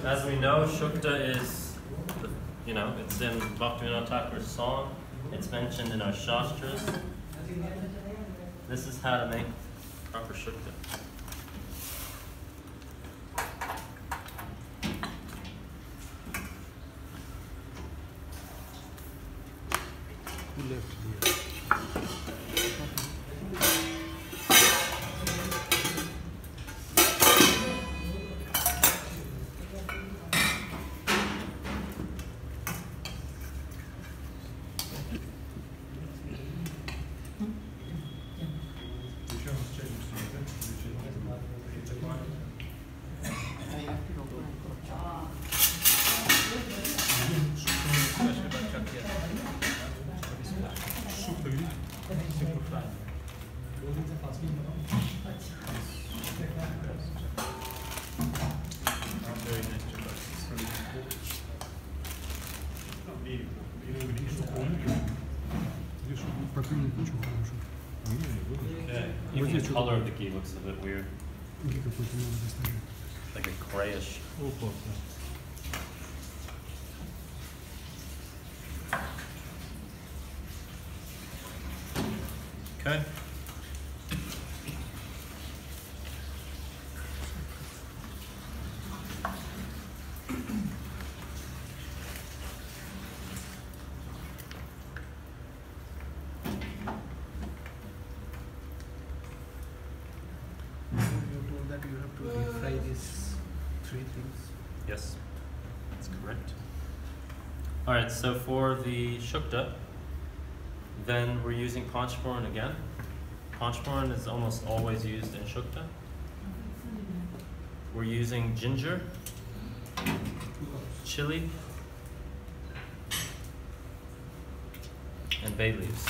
As we know, Shukta is, it's in Bhaktivinoda Thakur's song. It's mentioned in our Shastras. This is how to make proper Shukta. Okay. Even the color of the ghee looks a bit weird. Like a grayish. Okay. Yes, that's correct. All right, so for the Shukta, then we're using Panchphoran again. Panchphoran is almost always used in Shukta. We're using ginger, chili, and bay leaves.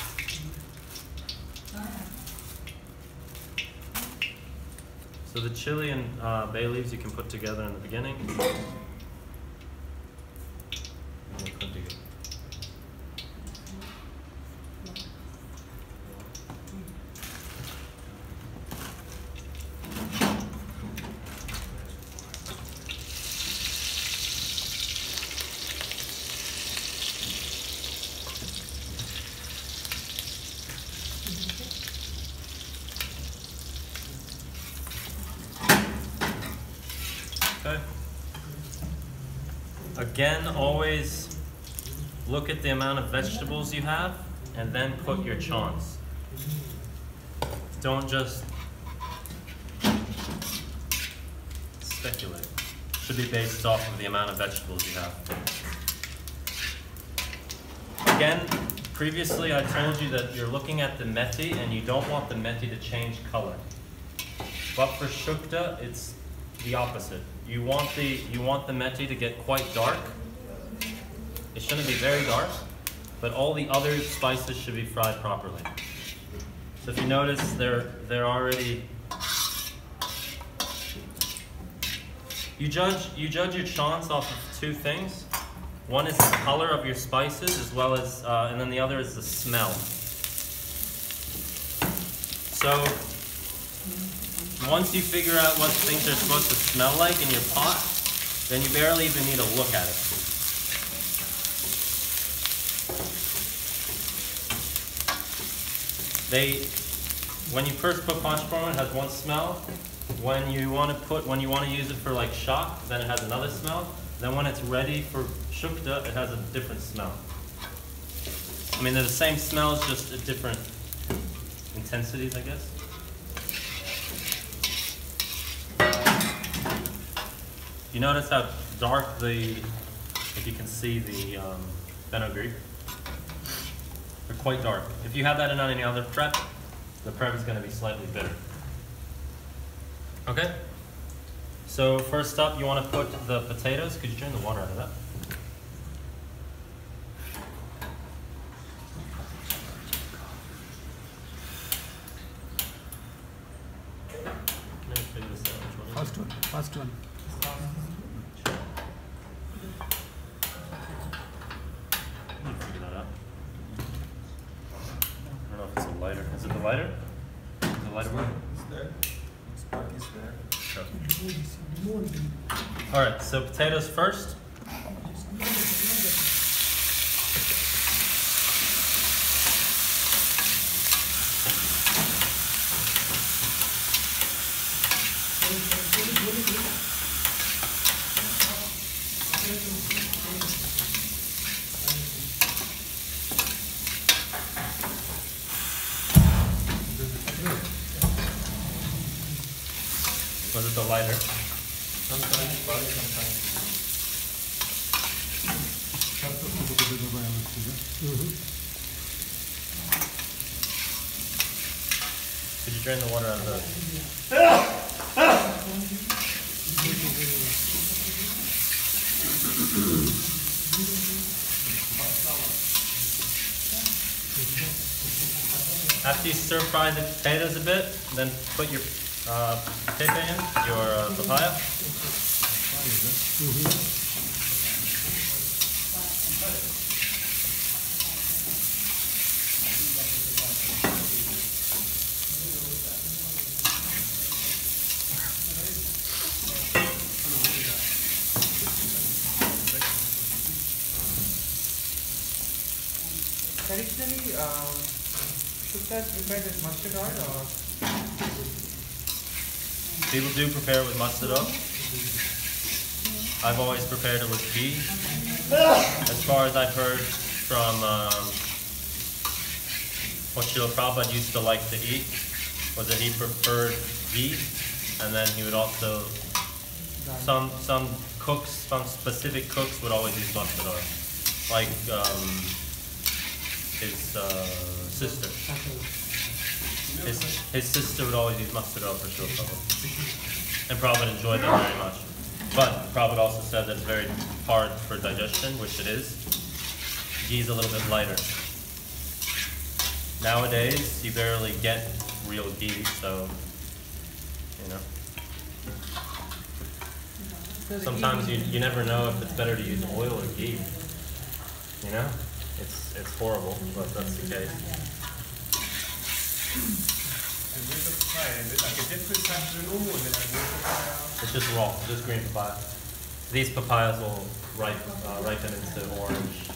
So the chili and bay leaves you can put together in the beginning. And we'll put together. Okay. Again, always look at the amount of vegetables you have and then put your chawns. Don't just speculate. Should be based off of the amount of vegetables you have. Again, previously I told you that you're looking at the methi and you don't want the methi to change color. But for Shukta, it's the opposite. You want the methi to get quite dark. It shouldn't be very dark, but all the other spices should be fried properly. So if you notice, they're already. You judge your chawns off of two things. One is the color of your spices, as well as, and then the other is the smell. So once you figure out what things are supposed to smell like in your pot, then you barely even need to look at it. When you first put Panchphoran, it has one smell. When you want to use it for like shak, then it has another smell. Then when it's ready for Shukta, it has a different smell. I mean, they're the same smells, just at different intensities, I guess. You notice how dark if you can see the fenugreek, they're quite dark. If you have that in any other prep, the prep is going to be slightly bitter. Okay? So first up, you want to put the potatoes. Could you turn the water out of that? Can I figure this out? Which one? First one. Figure that out. I don't know if it's a lighter. Is it the lighter? Is the lighter one? It's there. Spark is there. Sure. All right, so potatoes first. Was it the lighter? Sometimes, but sometimes. Could you drain the water out of those? After you stir fry the potatoes a bit, then put your pepe in, your papaya. Traditionally, shukta is prepared with mustard oil or? People do prepare it with mustard oil. I've always prepared it with ghee. As far as I've heard from what Srila Prabhupada used to like to eat, was that he preferred ghee, and then he would also, some cooks, some specific cooks would always use mustard oil. Like his sister. His sister would always use mustard oil for sure, Prabhupada. And Prabhupada enjoyed that very much. But Prabhupada also said that it's very hard for digestion, which it is. Ghee is a little bit lighter. Nowadays, you barely get real ghee, so, you know. Sometimes you never know if it's better to use oil or ghee. You know? It's horrible, but that's the case. And with the papaya, is it like a different type of normal, or is it like raw papaya? It's just raw, just green papaya. These papayas will ripen into orange.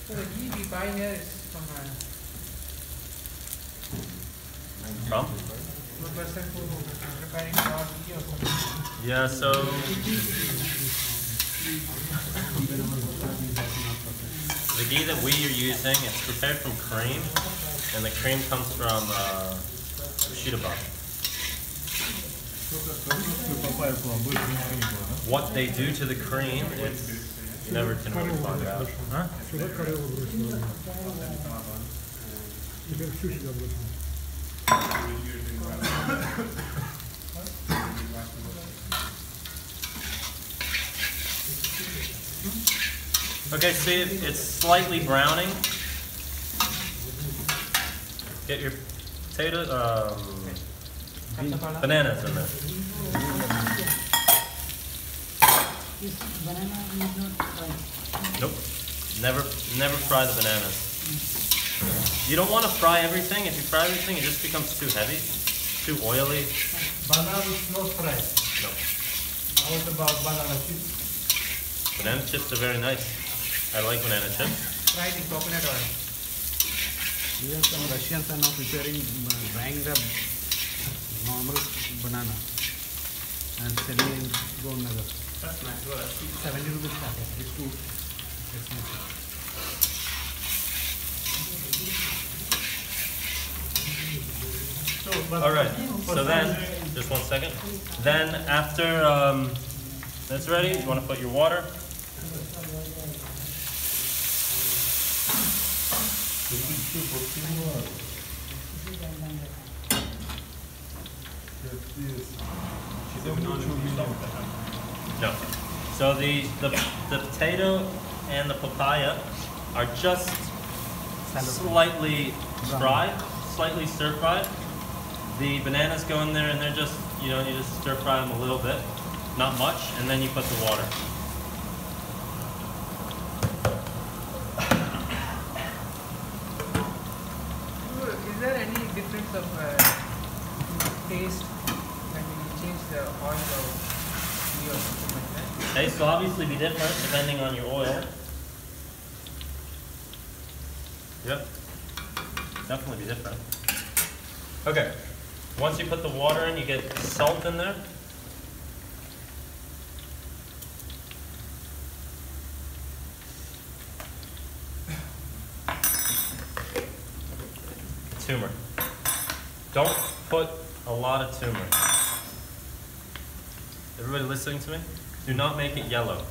So the ghee we buy here is from From? a person who is preparing raw ghee or something. Yeah, so the ghee that we are using is prepared from cream, and the cream comes from Shirabak. What they do to the cream, it's you never can really find out. Huh? Okay, see, it's slightly browning. Get your potato, bananas in there. Nope, never fry the bananas. You don't want to fry everything. If you fry everything, it just becomes too heavy, too oily. Banana is not fried. No. What about banana chips? Banana chips are very nice. I like banana chips. Fried in coconut oil. Even some Russians are now preparing drying the normal banana and selling in Gonagar. That's nice. Well, that's cheap. 70 rupees packet. It's too expensive. All right. So then, just 1 second. Then after that's ready, you want to put your water. No. So the potato and the papaya are just slightly fried, slightly stir fried. The bananas go in there and they're just, you just stir fry them a little bit, not much, and then you put the water. Is there any difference of taste when you change the oil or ghee or something like that? Taste will obviously be different depending on your oil. Yep. Definitely be different. Okay. Once you put the water in, you get salt in there. Turmeric. Don't put a lot of turmeric. Everybody listening to me? Do not make it yellow.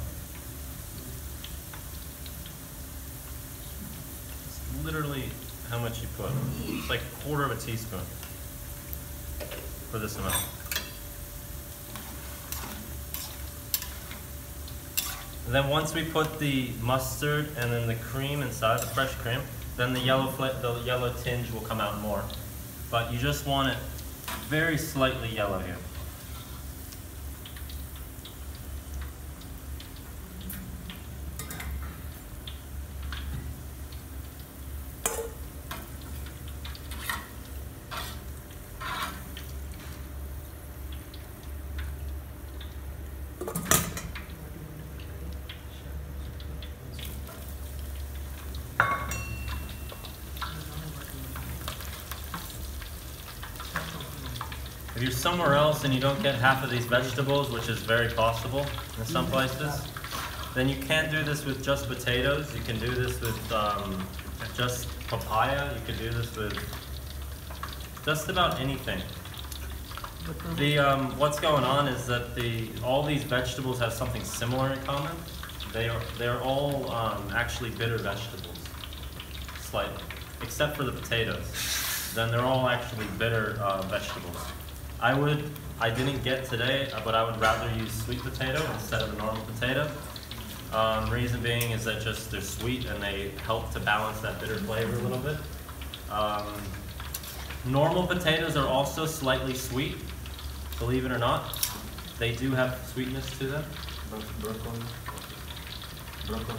It's literally how much you put. It's like 1/4 of a teaspoon for this amount. And then once we put the mustard and then the cream inside, the fresh cream, then the yellow tinge will come out more. But you just want it very slightly yellow here. If you're somewhere else and you don't get half of these vegetables, which is very possible in some places, then you can't do this with just potatoes. You can do this with just papaya. You can do this with just about anything. What's going on is that all these vegetables have something similar in common. They're all actually bitter vegetables, slightly, except for the potatoes. Then they're all actually bitter vegetables. I didn't get today, but I would rather use sweet potato instead of a normal potato. Reason being is that just they're sweet and they help to balance that bitter flavor a little bit. Normal potatoes are also slightly sweet, believe it or not. They do have sweetness to them. Broccoli.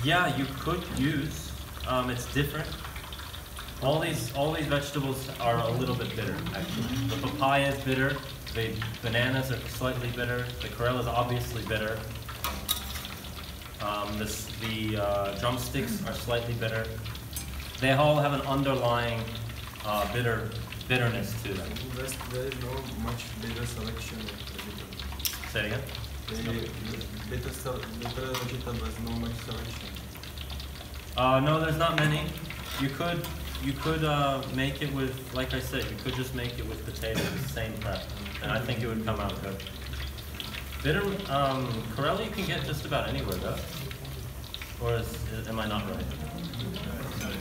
Yeah, you could use. It's different. All these vegetables are a little bit bitter, actually. The papaya is bitter. The bananas are slightly bitter. The Corella is obviously bitter. The drumsticks are slightly bitter. They all have an underlying bitterness to them. There is no much bitter selection of vegetables. Say it again? Bitter vegetables, no much selection. No, there's not many. You could make it with, like I said, you could just make it with potatoes, the same prep, and I think it would come out good. Bitter Corella you can get just about anywhere, though. Or am I not right?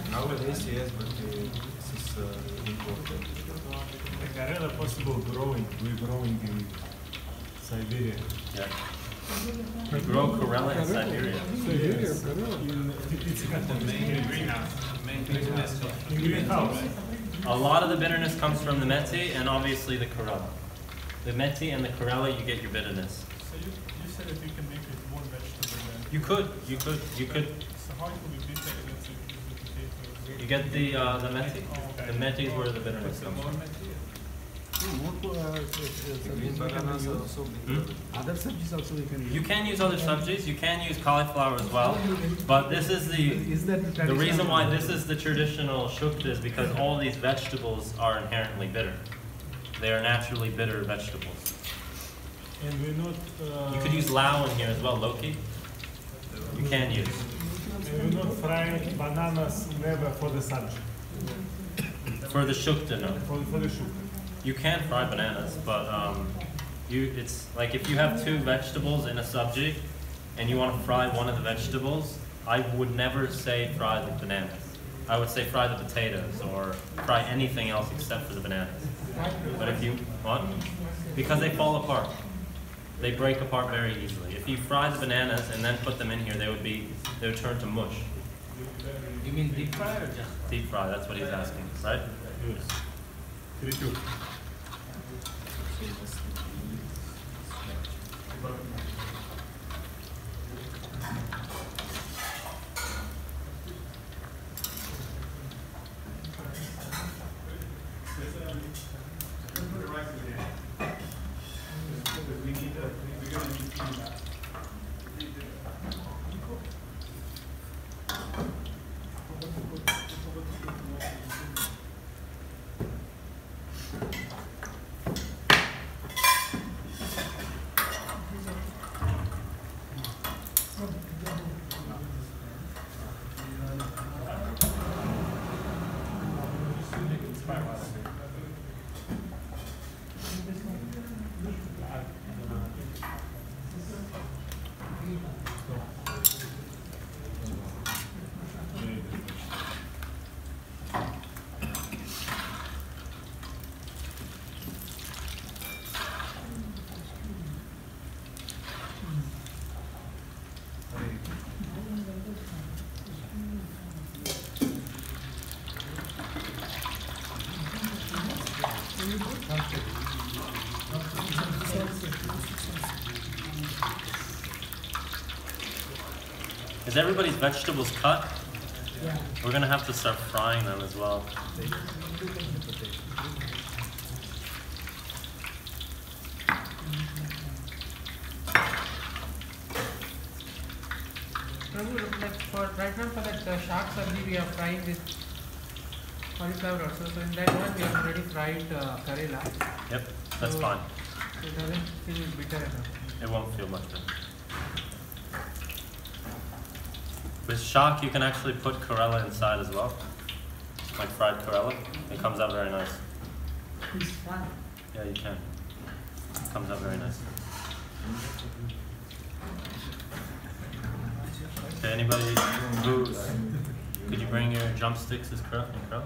Nowadays, yes, but this is important. The Corella possible growing. We're growing in Siberia. Yeah. You grow Corella in Siberia. Yes. It's got the main greenhouse. In greenhouse. A lot of the bitterness comes from the Meti and obviously the Corella. The Meti and the Corella, you get your bitterness. So you said that you can make it one vegetable then. You could. So how it will be bitter if you use the potatoes? You get the Meti. Okay. The Meti is where the bitterness comes More from. meti? Green bananas are also bitter. Other subjects also we can use. You can use other subsies. You can use cauliflower as well. But this is Is that the reason why this is the traditional shukta is because all these vegetables are inherently bitter. They are naturally bitter vegetables. And we're not. You could use lao in here as well, Loki. You can use. And we're not frying bananas never for the subject. For the shukta, no. For the sugar. You can fry bananas, but it's like if you have two vegetables in a sabji and you want to fry one of the vegetables, I would never say fry the bananas. I would say fry the potatoes or fry anything else except for the bananas. But if you what? Because they fall apart. They break apart very easily. If you fry the bananas and then put them in here, they would turn to mush. You mean deep fry or just? Deep fry, that's what he's asking, right? Is everybody's vegetables cut? Yeah. We're gonna have to start frying them as well. Prabhu, like for right now for that shark sabji we are frying this cauliflower also. So in that one we have already fried karela. Yep, that's So- fine. So it doesn't feel bitter enough. It won't feel much better. With shark, you can actually put Corella inside as well, like fried Corella. It comes out very nice. Yeah, you can. It comes out very nice. Okay, anybody who could you bring your drumsticks as Corella?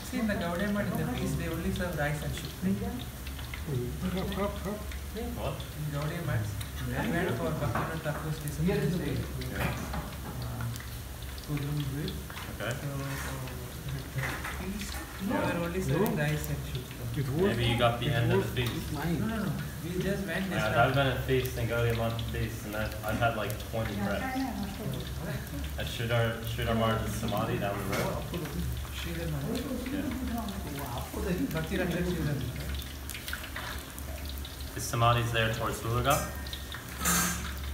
See in the Gaudiya Math in the feast they only serve rice and shukri. What? In Gaudiya Math, we went for Bhaktivinoda Thakur's discipline day. Okay. So feast we were only serving rice and shukri. Maybe you got the end of the feast. No. We just went this Yeah, I've been at feast and Gaudiya Math feast, and I've had like 20 breads. At Sridhar Maharaj's Samadhi down the road. Sridhar Maharaj. Yeah. Bhakti Rangan Sridhar. His Samadhi's there towards Hulagat.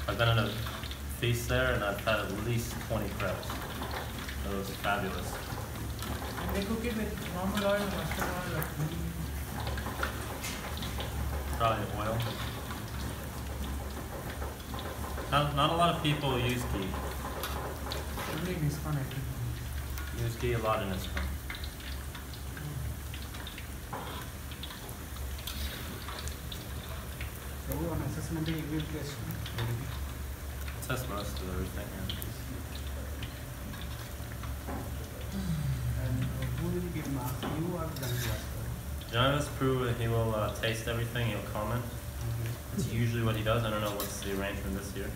I've been in a feast there, and I've had at least 20 crepes. It was fabulous. And they cook it with normal oil, mustard oil, Probably oil. Not a lot of people use ghee. only this one I think. Use ghee a lot in ISKCON. Prabhu, on assessment day, you will test. Test most of everything. And who will give marks? You or Gangaskar? Yeah. Janavis Prue, he will taste everything, he'll comment. It's usually what he does. I don't know what's the arrangement this year.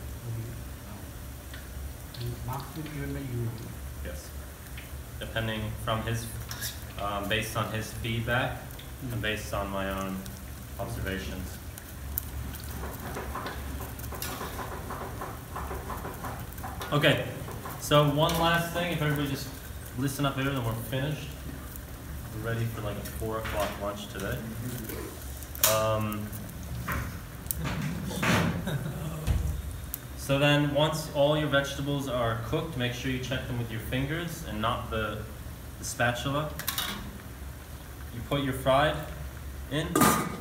And marks will be given by you. Yes. Depending from his, based on his feedback and based on my own observations. Okay, so one last thing, if everybody just listen up here, then we're finished. We're ready for like a 4 o'clock lunch today. So then, once all your vegetables are cooked, make sure you check them with your fingers and not the spatula. You put your fried in.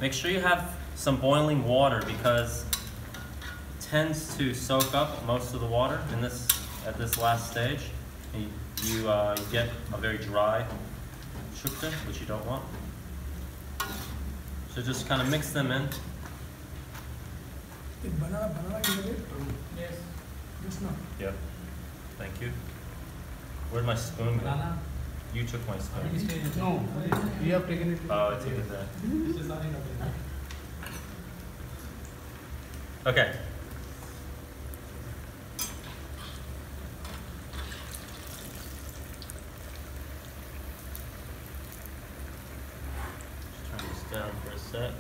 Make sure you have some boiling water because it tends to soak up most of the water in this at this last stage. And you get a very dry shukta, which you don't want. So just kind of mix them in. Yes. Yeah. Thank you. Where'd my spoon go? You took my spoon. No, you have taken it. Oh, it's even there. Okay. Just turn this down for a sec.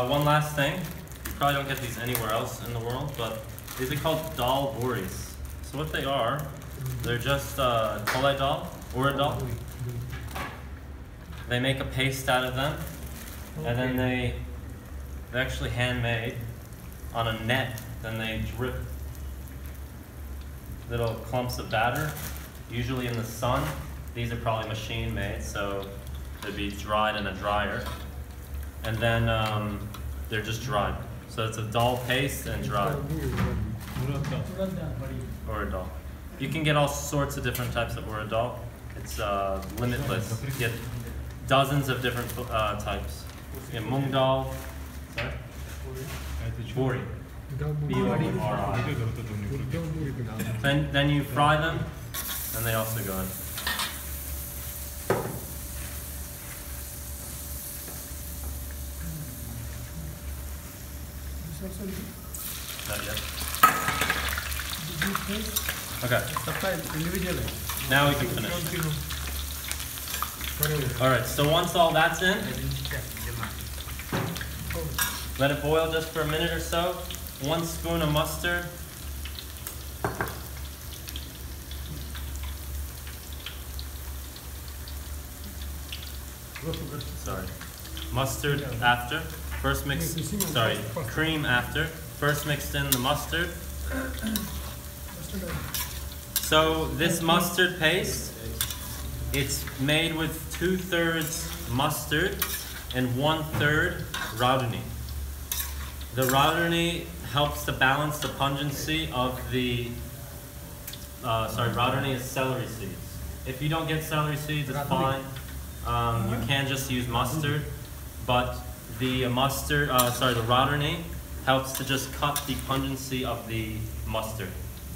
One last thing. You probably don't get these anywhere else in the world, but these are called dal buris. So what they are, they're just kolai dal, urad dal. They make a paste out of them, and then they're actually handmade. on a net, then they drip little clumps of batter, usually in the sun. These are probably machine made, so they'd be dried in a dryer. And then they're just dried. So it's a dal paste and dried. Urad dal. You can get all sorts of different types of urad dal. It's limitless. You get dozens of different types. You get mung dal. Sorry? Bori. B-O-R-I. Then you fry them, and they also go in. Not yet. Okay. Now we can finish. Alright, so once all that's in, let it boil just for a minute or so. 1 spoon of mustard. Sorry. Mustard after. First mix, sorry, cream after. First mixed in the mustard. So this mustard paste, it's made with 2/3 mustard and 1/3 raudani. The raudani helps to balance the pungency of the, raudani is celery seeds. If you don't get celery seeds, it's fine. You can just use mustard, but the the raudani helps to just cut the pungency of the mustard,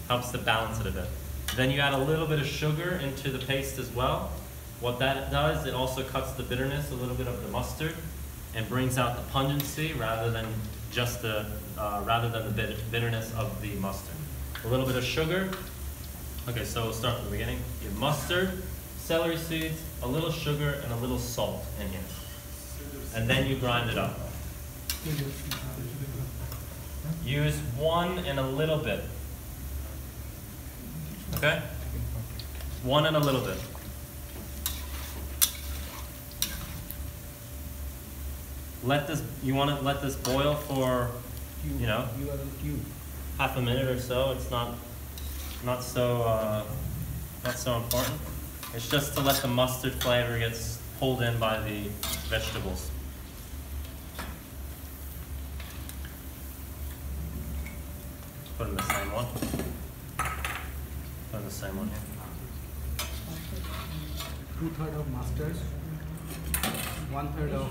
helps to balance it a bit. Then you add a little bit of sugar into the paste as well. What that does, it also cuts the bitterness a little bit of the mustard and brings out the pungency rather than just the bitterness of the mustard. A little bit of sugar. Okay, so we'll start from the beginning. You have mustard, celery seeds, a little sugar, and a little salt in here. And then you grind it up. Use 1 and a little bit. Okay? 1 and a little bit. You want to let this boil for, half a minute or so. It's not so important. It's just to let the mustard flavor get pulled in by the vegetables. Put in the same one. Put in the same one here. 2/3 of mustard, 1/3 of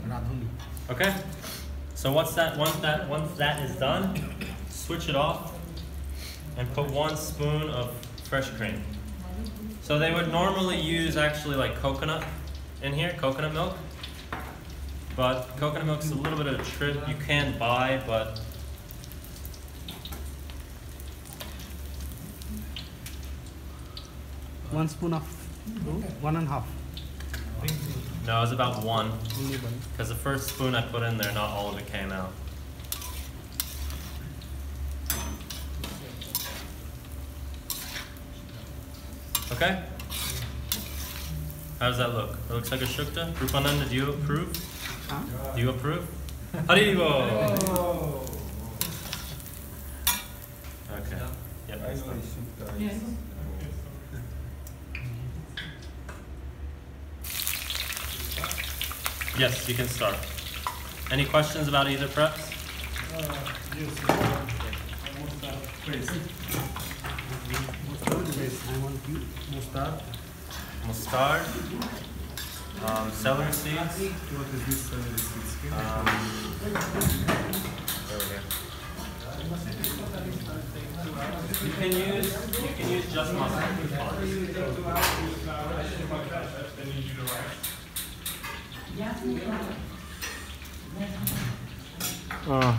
raudani. Okay. So once that is done, switch it off and put 1 spoon of fresh cream. So they would normally use actually like coconut in here, coconut milk. But coconut milk's a little bit of a trip. You can buy, but 1 spoon of 1.5. no, it's about 1. Because the first spoon I put in there, not all of it came out. Okay? How does that look? It looks like a shukta. Rupananda, do you approve? Huh? Do you approve? Haribo! Okay. Yep. Yes. Yes, you can start. Any questions about either preps? I want you mustard. Mustard, celery seeds. What is this celery seeds? Over here. You can use just mustard.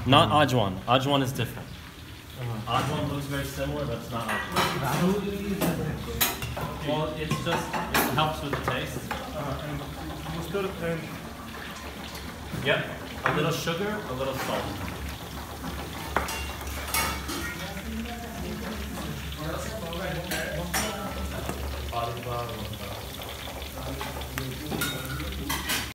Not ajwan. Ajwan is different. Ajwan looks very similar, but it's not ajwan. Well, it helps with the taste. Mustard and Yep. A little sugar, a little salt.